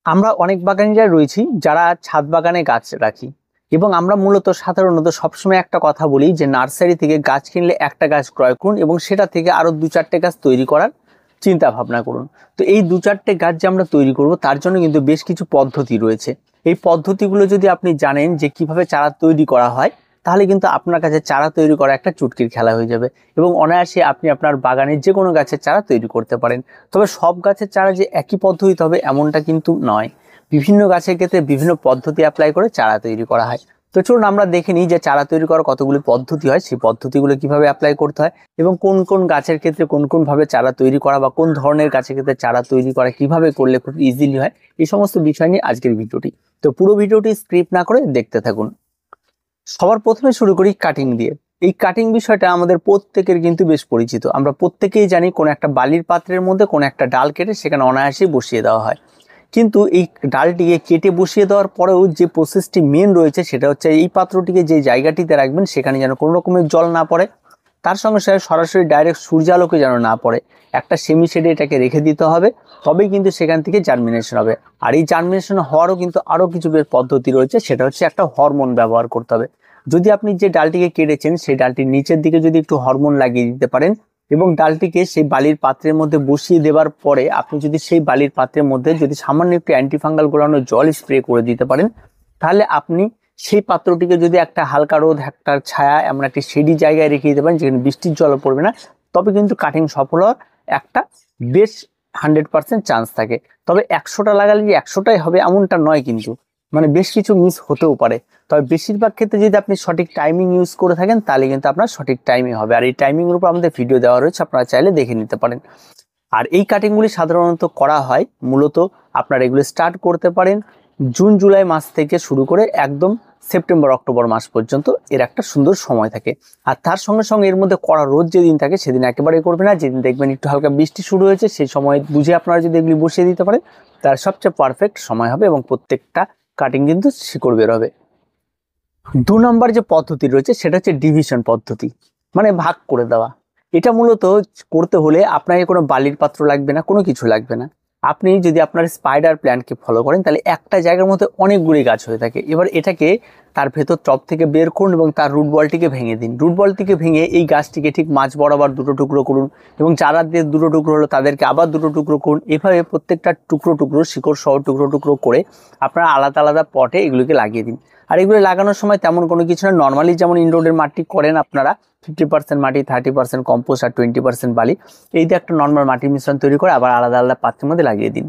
আমরা অনেক বাগানিরা রয়েছি যারা ছাদ বাগানে গাছ রাখি এবং আমরা মূলত সাধারণত সবসময় একটা কথা বলি যে নার্সারি থেকে গাছ কিনলে একটা গাছ ক্রয় করুন এবং সেটা থেকে আরো 2-4টে গাছ তৈরি করার চিন্তা ভাবনা করুন। তো এই 2-4টে গাছ যে আমরা তৈরি করব তার জন্য কিন্তু বেশ কিছু পদ্ধতি রয়েছে। এই পদ্ধতিগুলো যদি আপনি জানেন যে কিভাবে চারা তৈরি করা হয়, তাহলে কিন্তু আপনার কাছে চারা তৈরি করা একটা চুটকির খেলা হয়ে যাবে এবং অনায়াসে আপনি আপনার বাগানের যে কোনো গাছের চারা তৈরি করতে পারেন। তবে সব গাছের চারা যে একই পদ্ধতি হবে এমনটা কিন্তু নয়। বিভিন্ন গাছের ক্ষেত্রে বিভিন্ন পদ্ধতি অ্যাপ্লাই করে চারা তৈরি করা হয়। তো চলুন আমরা দেখে নিই যে চারা তৈরি করার কতগুলি পদ্ধতি হয়, সেই পদ্ধতিগুলো কিভাবে অ্যাপ্লাই করতে হয় এবং কোন কোন গাছের ক্ষেত্রে কোন কোন ভাবে চারা তৈরি করা বা কোন ধরনের গাছের ক্ষেত্রে চারা তৈরি করা কিভাবে করলে খুব ইজিলি হয়, এই সমস্ত বিষয় নিয়ে আজকের ভিডিওটি। তো পুরো ভিডিওটি স্ক্রিপ্ট না করে দেখতে থাকুন। সবার প্রথমে শুরু করি কাটিং দিয়ে। এই কাটিং বিষয়টা আমাদের প্রত্যেকের কিন্তু বেশ পরিচিত। আমরা প্রত্যেকেই জানি কোন একটা বালির পাত্রের মধ্যে কোন একটা ডাল কেটে সেখানে অনায়াসেই বসিয়ে দেওয়া হয়। কিন্তু এই ডালটিকে কেটে বসিয়ে দেওয়ার পরেও যে প্রসেসটি মেন রয়েছে সেটা হচ্ছে এই পাত্রটিকে যে জায়গাটিতে রাখবেন সেখানে যেন কোনো রকমের জল না পড়ে, তার সঙ্গে সঙ্গে সরাসরি ডাইরেক্ট সূর্যালোকে যেন না পড়ে, একটা সেমি শেডে এটাকে রেখে দিতে হবে, তবেই কিন্তু সেখান থেকে জার্মিনেশন হবে। আর এই জার্মিনেশন হওয়ারও কিন্তু আরও কিছু বেশ পদ্ধতি রয়েছে, সেটা হচ্ছে একটা হরমোন ব্যবহার করতে হবে। যদি আপনি যে ডালটিকে কেটেছেন সেই ডালটির নিচের দিকে যদি একটু হরমোন লাগিয়ে দিতে পারেন এবং ডালটিকে সেই বালির পাত্রের মধ্যে বসিয়ে দেওয়ার পরে আপনি যদি সেই বালির পাত্রের মধ্যে যদি সামান্য একটু অ্যান্টিফাঙ্গাল গোলানো জল স্প্রে করে দিতে পারেন, তাহলে আপনি সেই পাত্রটিকে যদি একটা হালকা রোদ, একটা ছায়া, এমন একটি শেডি জায়গায় রেখে দিতে পারেন যেখানে বৃষ্টির জল পড়বে না, তবে কিন্তু কাটিং সফল হওয়ার একটা বেশ 100% চান্স থাকে। তবে 100টা লাগালে যে 100টাই হবে এমনটা নয়, কিন্তু মানে বেশ কিছু মিস হতেও পারে। তবে বেশিরভাগ ক্ষেত্রে যদি আপনি সঠিক টাইমিং ইউজ করে থাকেন তাহলে কিন্তু আপনার সঠিক টাইমিং হবে। আর এই টাইমিং এর উপর আমাদের ভিডিও দেওয়া রয়েছে, আপনারা চাইলে দেখে নিতে পারেন। আর এই কাটিংগুলি সাধারণত করা হয় মূলত আপনারা এগুলো স্টার্ট করতে পারেন জুন জুলাই মাস থেকে শুরু করে একদম সেপ্টেম্বর অক্টোবর মাস পর্যন্ত, এর একটা সুন্দর সময় থাকে। আর তার সঙ্গে সঙ্গে এর মধ্যে কড়া রোদ যেদিন থাকে সেদিন একেবারে করবে না। যেদিন দেখবেন একটু হালকা বৃষ্টি শুরু হয়েছে সেই সময় বুঝে আপনারা যদি এগুলি বসিয়ে দিতে পারেন তার সবচেয়ে পারফেক্ট সময় হবে এবং প্রত্যেকটা কাটিং কিন্তু শিকড় বের হবে। 2 নম্বর যে পদ্ধতি রয়েছে সেটা হচ্ছে ডিভিশন পদ্ধতি, মানে ভাগ করে দেওয়া। এটা মূলত করতে হলে আপনাকে কোনো বালির পাত্র লাগবে না, কোনো কিছু লাগবে না। আপনি যদি আপনার স্পাইডার প্ল্যান্টকে ফলো করেন তাহলে একটা জায়গার মধ্যে অনেকগুলি গাছ হয়ে থাকে। এবার এটাকে তার ভেতর টপ থেকে বের করুন এবং তার রুট বলটিকে ভেঙে দিন। রুট বলটিকে ভেঙে এই গাছটিকে ঠিক মাঝ বরাবর 2টো টুকরো করুন এবং চারা দিয়ে 2টো টুকরো হলো তাদেরকে আবার 2টো টুকরো করুন। এভাবে প্রত্যেকটা টুকরো টুকরো শিকড় সহ টুকরো টুকরো করে আপনারা আলাদা আলাদা পটে এগুলোকে লাগিয়ে দিন। আর এগুলো লাগানোর সময় তেমন কোনো কিছু না, নর্মালি যেমন ইনডোরের মাটি করেন আপনারা 50% মাটি, 30% কম্পোস্ট আর 20% বালি, এই দিয়ে একটা নর্মাল মাটির মিশ্রণ তৈরি করে আবার আলাদা আলাদা পাত্রের মধ্যে লাগিয়ে দিন।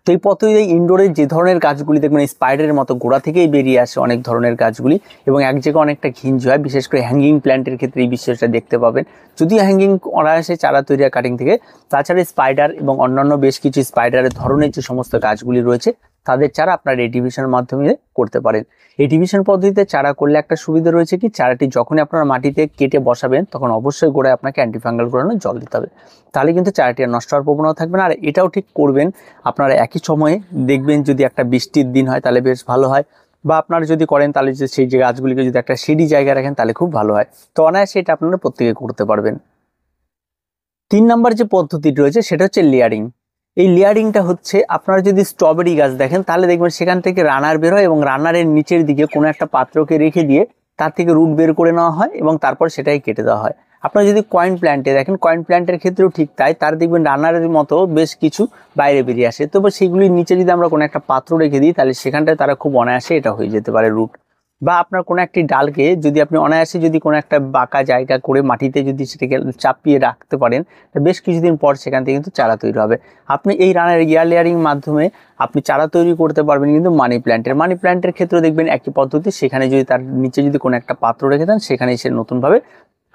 তো এই পদ্ধতিতে ইনডোরের যে ধরনের গাছগুলি দেখবেন স্পাইডারের মতো গোড়া থেকেই বেরিয়ে আসে অনেক ধরনের গাছগুলি এবং এক জায়গায় অনেকটা ঘিঞ্জ হয়, বিশেষ করে হ্যাঙ্গিং প্ল্যান্টের ক্ষেত্রে এই বিষয়টা দেখতে পাবেন। যদিও হ্যাঙ্গিং অনায়াসে চারা তৈরি হয় কাটিং থেকে, তাছাড়া স্পাইডার এবং অন্যান্য বেশ কিছু স্পাইডারের ধরনের যে সমস্ত গাছগুলি রয়েছে তাদের চারা আপনার এই ডিভিশনের মাধ্যমে করতে পারেন। এই ডিভিশন পদ্ধতিতে চারা করলে একটা সুবিধা রয়েছে কি, চারাটি যখনই আপনারা মাটিতে কেটে বসাবেন তখন অবশ্যই গোড়ায় আপনাকে অ্যান্টিফাঙ্গাল গোড়ানো জল দিতে হবে, তাহলে কিন্তু চারাটি আর নষ্ট হওয়ার প্রবণতা থাকবে না। আর এটাও ঠিক করবেন আপনারা একই সময়ে, দেখবেন যদি একটা বৃষ্টির দিন হয় তাহলে বেশ ভালো হয়, বা আপনারা যদি করেন তাহলে যে সেই যে গাছগুলিকে যদি একটা সিঁড়ি জায়গায় রাখেন তাহলে খুব ভালো হয়। তো অনায়াসে এটা আপনারা প্রত্যেকে করতে পারবেন। 3 নম্বর যে পদ্ধতিটি রয়েছে সেটা হচ্ছে লেয়ারিং। এই লেয়ারিংটা হচ্ছে আপনারা যদি স্ট্রবেরি গাছ দেখেন তাহলে দেখবেন সেখান থেকে রানার বের হয় এবং রানারের নিচের দিকে কোনো একটা পাত্রকে রেখে দিয়ে তার থেকে রুট বের করে নেওয়া হয় এবং তারপর সেটাই কেটে দেওয়া হয়। আপনারা যদি কয়েন প্ল্যান্টে দেখেন, কয়েন প্ল্যান্টের ক্ষেত্রেও ঠিক তাই, তার দেখবেন রানারের মতো বেশ কিছু বাইরে বেরিয়ে আসে। তবে সেগুলির নিচে যদি আমরা কোনো একটা পাত্র রেখে দিই তাহলে সেখানটায় তারা খুব অনায়াসে এটা হয়ে যেতে পারে রুট। বা আপনার কোনো একটি ডালকে যদি আপনি অনায়াসে যদি কোনো একটা বাঁকা জায়গা করে মাটিতে যদি সেটাকে চাপিয়ে রাখতে পারেন, বেশ কিছুদিন পর সেখান থেকে কিন্তু চারা তৈরি হবে। আপনি এই রানার ইয়ার লেয়ারিং মাধ্যমে আপনি চারা তৈরি করতে পারবেন কিন্তু মানি প্ল্যান্টের ক্ষেত্রে দেখবেন একই পদ্ধতি, সেখানে যদি তার নিচে যদি কোনো একটা পাত্র রেখে দেন সেখানে সে নতুনভাবে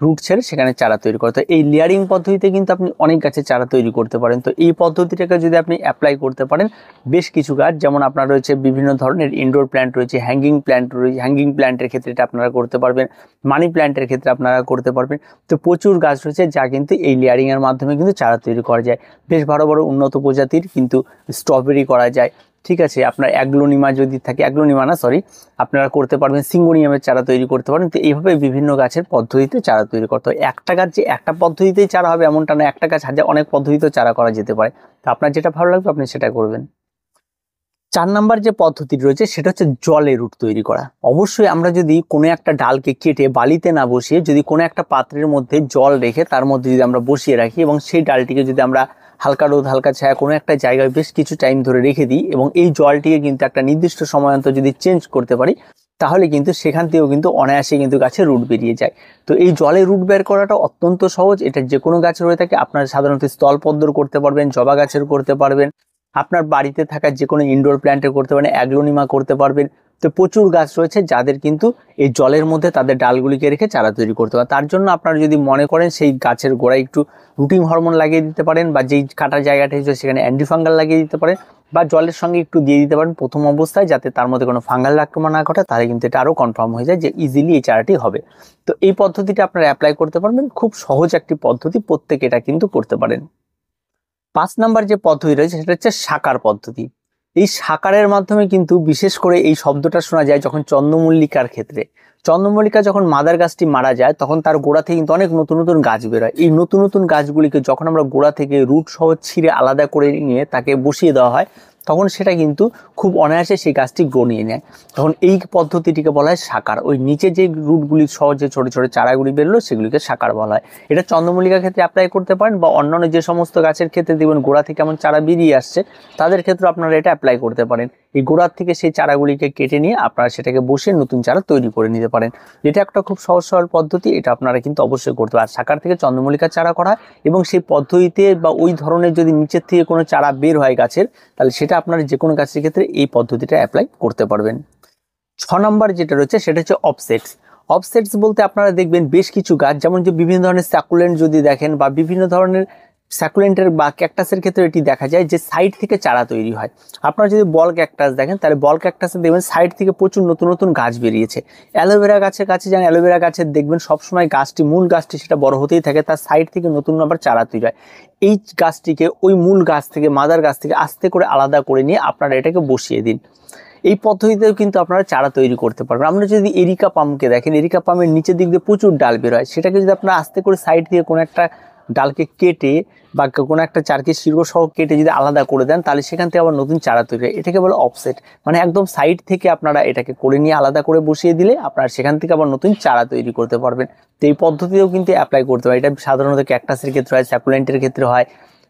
রুট ছেড়ে সেখানে চারা তৈরি করতে। এই লেয়ারিং পদ্ধতিতে কিন্তু আপনি অনেক গাছের চারা তৈরি করতে পারেন। তো এই পদ্ধতিটাকে যদি আপনি অ্যাপ্লাই করতে পারেন বেশ কিছু গাছ, যেমন আপনার রয়েছে বিভিন্ন ধরনের ইনডোর প্ল্যান্ট রয়েছে, হ্যাঙ্গিং প্ল্যান্ট রয়েছে, হ্যাঙ্গিং প্ল্যান্টের ক্ষেত্রে এটা আপনারা করতে পারবেন, মানি প্ল্যান্টের ক্ষেত্রে আপনারা করতে পারবেন। তো প্রচুর গাছ রয়েছে যা কিন্তু এই লেয়ারিং এর মাধ্যমে কিন্তু চারা তৈরি করা যায়। বেশ বড় বড় উন্নত প্রজাতির কিন্তু স্ট্রবেরি করা যায়, ঠিক আছে। আপনার অ্যাগ্লোনিমা যদি থাকে, অ্যাগ্লোনিমা না সরি, আপনারা করতে পারবেন সিঙ্গোনিয়ামের চারা তৈরি করতে পারেন। তো এইভাবে বিভিন্ন গাছের পদ্ধতিতে চারা তৈরি করতে হয়। একটা গাছ যে একটা পদ্ধতিতেই চারা হবে এমনটা না, একটা গাছ হাজার অনেক পদ্ধতিতেও চারা করা যেতে পারে। তো আপনার যেটা ভালো লাগবে আপনি সেটা করবেন। 4 নাম্বার যে পদ্ধতি রয়েছে সেটা হচ্ছে জলে রুট তৈরি করা। অবশ্যই আমরা যদি কোনো একটা ডালকে কেটে বালিতে না বসিয়ে যদি কোনো একটা পাত্রের মধ্যে জল রেখে তার মধ্যে যদি আমরা বসিয়ে রাখি এবং সেই ডালটিকে যদি আমরা হালকা রোদ হালকা ছায়া কোনো একটা জায়গায় বেশ কিছু টাইম ধরে রেখে দিই এবং এই জলটিকে কিন্তু একটা নির্দিষ্ট সময় অন্তর যদি চেঞ্জ করতে পারি, তাহলে কিন্তু সেখান থেকেও কিন্তু অনায়াসে কিন্তু গাছে রুট বেরিয়ে যায়। তো এই জলে রুট বের করাটা অত্যন্ত সহজ। এটা যে কোনো গাছের হয়ে থাকে, আপনারা সাধারণত স্থলপদ্মর করতে পারবেন, জবা গাছের করতে পারবেন, আপনার বাড়িতে থাকা যে কোনো ইনডোর প্ল্যান্টের করতে পারেন, অ্যাগ্লোনিমা করতে পারবেন। তো প্রচুর গাছ রয়েছে যাদের কিন্তু এই জলের মধ্যে তাদের ডালগুলিকে রেখে চারা তৈরি করতে পারে। তার জন্য আপনারা যদি মনে করেন সেই গাছের গোড়ায় একটু রুটিং হরমোন লাগিয়ে দিতে পারেন, বা যেই কাটা জায়গাটা হচ্ছে সেখানে অ্যান্টিফাঙ্গাল লাগিয়ে দিতে পারেন, বা জলের সঙ্গে একটু দিয়ে দিতে পারেন প্রথম অবস্থায়, যাতে তার মধ্যে কোনো ফাঙ্গাল আক্রমণ না ঘটে, তাহলে কিন্তু এটা আরও কনফার্ম হয়ে যায় যে ইজিলি এই চারাটি হবে। তো এই পদ্ধতিটা আপনারা অ্যাপ্লাই করতে পারবেন, খুব সহজ একটি পদ্ধতি, প্রত্যেকে এটা কিন্তু করতে পারেন। 5 নাম্বার যে পদ্ধতি রয়েছে সেটা হচ্ছে সাকার পদ্ধতি। এই সাকারের মাধ্যমে কিন্তু বিশেষ করে এই শব্দটা শোনা যায় যখন চন্দ্রমল্লিকার ক্ষেত্রে। চন্দ্রমল্লিকা যখন মাদার গাছটি মারা যায় তখন তার গোড়া থেকে কিন্তু অনেক নতুন নতুন গাছ বেরোয়। এই নতুন নতুন গাছগুলিকে যখন আমরা গোড়া থেকে রুট সহ ছিঁড়ে আলাদা করে নিয়ে তাকে বসিয়ে দেওয়া হয়, তখন সেটা কিন্তু খুব অনায়াসে সেই গাছটি গ্রো নিয়ে নেয়। তখন এই পদ্ধতিটিকে বলা হয় সাকার। ওই নিচে যে রুটগুলি সহ যে ছোটো ছোটো চারাগুলি বেরোলো সেগুলিকে সাকার বলা হয়। এটা চন্দ্রমল্লিকার ক্ষেত্রে অ্যাপ্লাই করতে পারেন, বা অন্যান্য যে সমস্ত গাছের ক্ষেত্রে দেখবেন গোড়া থেকে এমন চারা বেরিয়ে আসছে তাদের ক্ষেত্রে আপনারা এটা অ্যাপ্লাই করতে পারেন। এই গোড়ার থেকে সেই চারাগুলিকে কেটে নিয়ে আপনারা সেটাকে বসিয়ে নতুন চারা তৈরি করে নিতে পারেন। এটা একটা খুব সহজ সরল পদ্ধতি, এটা আপনারা কিন্তু অবশ্যই করতে পারেন। সাকার থেকে চন্দ্রমল্লিকার চারা করা এবং সেই পদ্ধতিতে বা ওই ধরনের যদি নিচের থেকে কোনো চারা বের হয় গাছের, তাহলে সেটা আপনারা যে কোনো গাছের ক্ষেত্রে এই পদ্ধতিটা অ্যাপ্লাই করতে পারবেন। 6 নম্বর যেটা রয়েছে সেটা হচ্ছে অফসেটস। অফসেটস বলতে আপনারা দেখবেন বেশ কিছু গাছ, যেমন যে বিভিন্ন ধরনের স্যাকুলেন্ট যদি দেখেন, বা বিভিন্ন ধরনের স্যাকুলেন্টের বা ক্যাকটাসের ক্ষেত্রে এটি দেখা যায় যে সাইড থেকে চারা তৈরি হয়। আপনারা যদি বল ক্যাকটাস দেখেন তাহলে বল ক্যাকটাসে দেখবেন সাইড থেকে প্রচুর নতুন নতুন গাছ বেরিয়েছে। অ্যালোভেরা গাছের কাছে যান, অ্যালোভেরা গাছের দেখবেন সবসময় গাছটি মূল গাছটি সেটা বড় হতেই থাকে, তার সাইড থেকে নতুন আবার চারা তৈরি হয়। এই গাছটিকে ওই মূল গাছ থেকে মাদার গাছ থেকে আস্তে করে আলাদা করে নিয়ে আপনারা এটাকে বসিয়ে দিন। এই পদ্ধতিতেও কিন্তু আপনারা চারা তৈরি করতে পারবেন। আমরা যদি এরিকা পামকে দেখেন, এরিকা পামের নিচের দিক দিয়ে প্রচুর ডাল বের হয়, সেটাকে যদি আপনারা আস্তে করে সাইড দিয়ে কোনো একটা ডালকে কেটে বা কোনো একটা চারকে শির্গ সহ কেটে যদি আলাদা করে দেন, তাহলে সেখান থেকে আবার নতুন চারা তৈরি হয়। এটাকে বলে অফসেট, মানে একদম সাইড থেকে আপনারা এটাকে করে নিয়ে আলাদা করে বসিয়ে দিলে আপনারা সেখান থেকে আবার নতুন চারা তৈরি করতে পারবেন। তো এই পদ্ধতিতেও কিন্তু অ্যাপ্লাই করতে হয়। এটা সাধারণত ক্যাকটাসের ক্ষেত্রে হয়, স্যাকুলেন্টের ক্ষেত্রে হয়,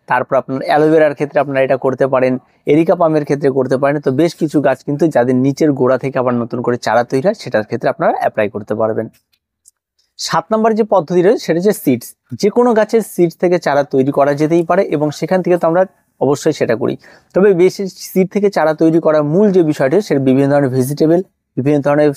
তারপর আপনার অ্যালোভেরার ক্ষেত্রে আপনারা এটা করতে পারেন, এরিকা পামের ক্ষেত্রে করতে পারেন। তো বেশ কিছু গাছ কিন্তু যাদের নিচের গোড়া থেকে আবার নতুন করে চারা তৈরি হয় সেটার ক্ষেত্রে আপনারা অ্যাপ্লাই করতে পারবেন। 7 নম্বর যে পদ্ধতি রয়েছে সেটা হচ্ছে সিডস। যে কোনো গাছের সিডস থেকে চারা তৈরি করা যেতেই পারে এবং সেখান থেকে তো আমরা অবশ্যই সেটা করি। তবে বেশি সিড থেকে চারা তৈরি করার মূল যে বিষয়টি সেটা বিভিন্ন ধরনের ভেজিটেবল, বিভিন্ন ধরনের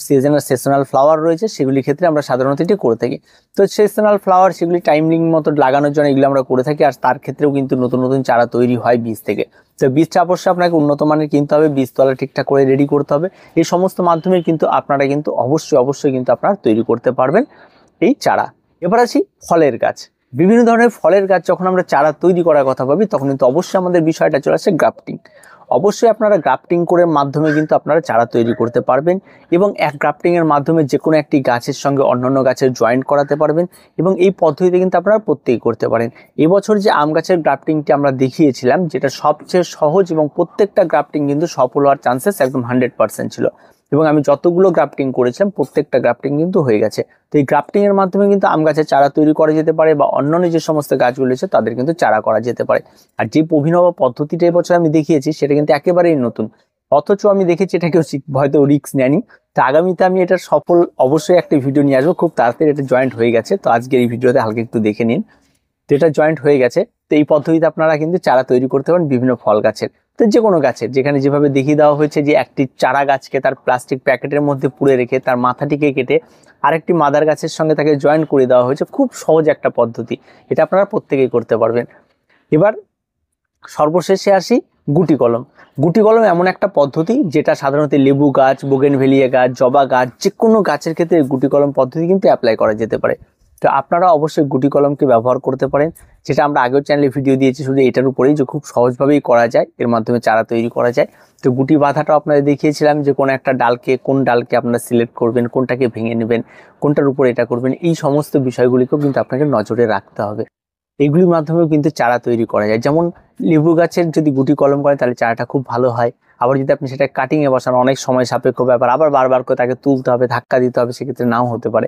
সেশনাল ফ্লাওয়ার রয়েছে, সেগুলির ক্ষেত্রে আমরা সাধারণত এটি করে থাকি। তো সেশনাল ফ্লাওয়ার সেগুলি টাইমিং মতো লাগানোর জন্য এগুলো আমরা করে থাকি, আর তার ক্ষেত্রেও কিন্তু নতুন নতুন চারা তৈরি হয় বীজ থেকে। তো বীজটা অবশ্যই আপনাকে উন্নত মানের কিনতে হবে, বীজতলা ঠিকঠাক করে রেডি করতে হবে। এই সমস্ত মাধ্যমে কিন্তু আপনারা কিন্তু অবশ্যই কিন্তু আপনারা তৈরি করতে পারবেন এই চারা। এবার আসি ফলের গাছ। বিভিন্ন ধরনের ফলের গাছ যখন আমরা চারা তৈরি করার কথা ভাবি তখন কিন্তু অবশ্যই আমাদের বিষয়টা চলে আসে গ্রাফটিং। অবশ্যই আপনারা গ্রাফটিং করে মাধ্যমে কিন্তু আপনারা চারা তৈরি করতে পারবেন এবং এক গ্রাফটিংয়ের মাধ্যমে যে কোনো একটি গাছের সঙ্গে অন্যান্য গাছের জয়েন্ট করাতে পারবেন এবং এই পদ্ধতিতে কিন্তু আপনারা প্রত্যেকেই করতে পারেন। এবছর যে আম গাছের গ্রাফটিংটি আমরা দেখিয়েছিলাম, যেটা সবচেয়ে সহজ এবং প্রত্যেকটা গ্রাফটিং কিন্তু সফল হওয়ার চান্সেস একদম 100% ছিল এবং আমি যতগুলো গ্রাফটিং করেছিলাম প্রত্যেকটা গ্রাফটিং কিন্তু হয়ে গেছে। তো এই গ্রাফটিং এর মাধ্যমে কিন্তু আম গাছের চারা তৈরি করা যেতে পারে বা অন্যান্য যে সমস্ত গাছগুলো আছে তাদের কিন্তু চারা করা যেতে পারে। আর যে অভিনব পদ্ধতিটা এবছর আমি দেখিয়েছি সেটা কিন্তু একেবারেই নতুন, অথচ আমি দেখেছি এটা কেউ হয়তো রিস্ক নেয়নি। তো আগামীতে আমি এটা সফল অবশ্যই একটা ভিডিও নিয়ে আসবো, খুব তাড়াতাড়ি এটা জয়েন্ট হয়ে গেছে। তো আজকের এই ভিডিওতে হালকা একটু দেখে নিন। তো এটা জয়েন্ট হয়ে গেছে। তো এই পদ্ধতিতে আপনারা কিন্তু চারা তৈরি করতে পারেন বিভিন্ন ফল গাছের, তো যে কোনো গাছের, যেখানে যেভাবে দেখিয়ে দেওয়া হয়েছে যে একটি চারা গাছকে তার প্লাস্টিক প্যাকেটের মধ্যে পুড়ে রেখে তার মাথাটিকে কেটে আরেকটি মাদার গাছের সঙ্গে তাকে জয়েন করে দেওয়া হয়েছে। খুব সহজ একটা পদ্ধতি, এটা আপনারা প্রত্যেকেই করতে পারবেন। এবার সর্বশেষে আসি গুটি কলম। গুটি কলম এমন একটা পদ্ধতি যেটা সাধারণত লেবু গাছ, বোগেনভেলিয়া গাছ, জবা গাছ, যে কোনো গাছের ক্ষেত্রে গুটি কলম পদ্ধতি কিন্তু অ্যাপ্লাই করা যেতে পারে। তো আপনারা অবশ্যই গুটি কলমকে ব্যবহার করতে পারেন, যেটা আমরা আগের চ্যানেলে ভিডিও দিয়েছি শুধু এটার উপরেই, যে খুব সহজভাবেই করা যায়, এর মাধ্যমে চারা তৈরি করা যায়। তো গুটি বাঁধাটাও আপনাদের দেখিয়েছিলাম যে কোন একটা ডালকে, কোন ডালকে আপনারা সিলেক্ট করবেন, কোনটাকে ভেঙে নেবেন, কোনটার উপরে এটা করবেন, এই সমস্ত বিষয়গুলিকেও কিন্তু আপনাকে নজরে রাখতে হবে। এইগুলির মাধ্যমেও কিন্তু চারা তৈরি করা যায়। যেমন লেবু গাছের যদি গুটি কলম করেন তাহলে চারাটা খুব ভালো হয়। আবার যদি আপনি সেটা কাটিংয়ে বসান অনেক সময় সাপেক্ষ ব্যাপার, আবার বারবার করে তাকে তুলতে হবে, ধাক্কা দিতে হবে, সেক্ষেত্রে নাও হতে পারে।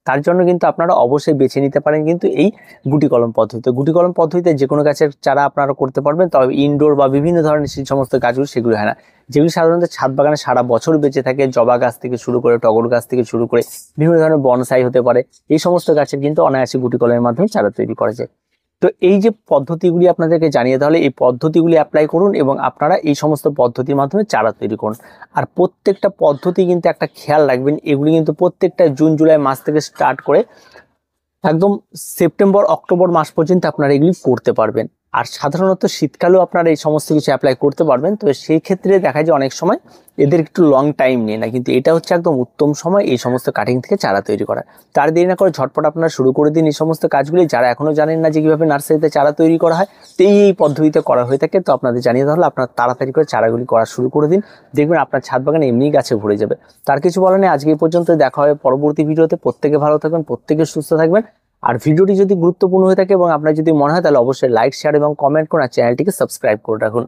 তার জন্য কিন্তু আপনারা অবশ্যই বেছে নিতে পারেন কিন্তু এই গুটি কলম পদ্ধতিতে। গুটি কলম পদ্ধতিতে যে কোনো গাছের চারা আপনারা করতে পারবেন, তবে ইনডোর বা বিভিন্ন ধরনের সেই সমস্ত গাছগুলো সেগুলো হয় না, যেগুলি সাধারণত ছাদ বাগানে সারা বছর বেঁচে থাকে। জবা গাছ থেকে শুরু করে, টগর গাছ থেকে শুরু করে বিভিন্ন ধরনের বনসাই হতে পারে, এই সমস্ত গাছের কিন্তু অনায়াসে গুটি কলমের মাধ্যমে চারা তৈরি করা যায়। তো এই যে পদ্ধতিগুলি আপনাদেরকে জানিয়ে, তাহলে এই পদ্ধতিগুলি অ্যাপ্লাই করুন এবং আপনারা এই সমস্ত পদ্ধতির মাধ্যমে চারা তৈরি করুন। আর প্রত্যেকটা পদ্ধতি কিন্তু একটা খেয়াল রাখবেন, এগুলি কিন্তু প্রত্যেকটা জুন জুলাই মাস থেকে স্টার্ট করে একদম সেপ্টেম্বর অক্টোবর মাস পর্যন্ত আপনারা এগুলি করতে পারবেন। আর সাধারণত শীতকালেও আপনারা এই সমস্ত কিছু অ্যাপ্লাই করতে পারবেন। তো সেই ক্ষেত্রে দেখা যায় অনেক সময় এদের একটু লং টাইম নিয়ে না, কিন্তু এটা হচ্ছে একদম উত্তম সময় এই সমস্ত কাটিং থেকে চারা তৈরি করা। তার দেরি না করে ঝটপট আপনারা শুরু করে দিন এই সমস্ত কাজগুলি। যারা এখনো জানেন না যে কিভাবে নার্সারিতে চারা তৈরি করা হয়, তো এই পদ্ধতিতে করা হয়ে থাকে, তো আপনাদের জানিয়ে তাহলে আপনারা তাড়াতাড়ি করে চারাগুলি করা শুরু করে দিন, দেখবেন আপনার ছাদ বাগানে এমনিই গাছে ভরে যাবে। তার কিছু বলার নেই, আজকে এই পর্যন্ত, দেখা হবে পরবর্তী ভিডিওতে। প্রত্যেকে ভালো থাকবেন, প্রত্যেকে সুস্থ থাকবেন। আর ভিডিওটি যদি গুরুত্বপূর্ণ হয়ে থাকে এবং আপনার যদি মনে হয়, তাহলে অবশ্যই লাইক, শেয়ার এবং কমেন্ট করুন, আর চ্যানেলটিকে সাবস্ক্রাইব করে রাখুন।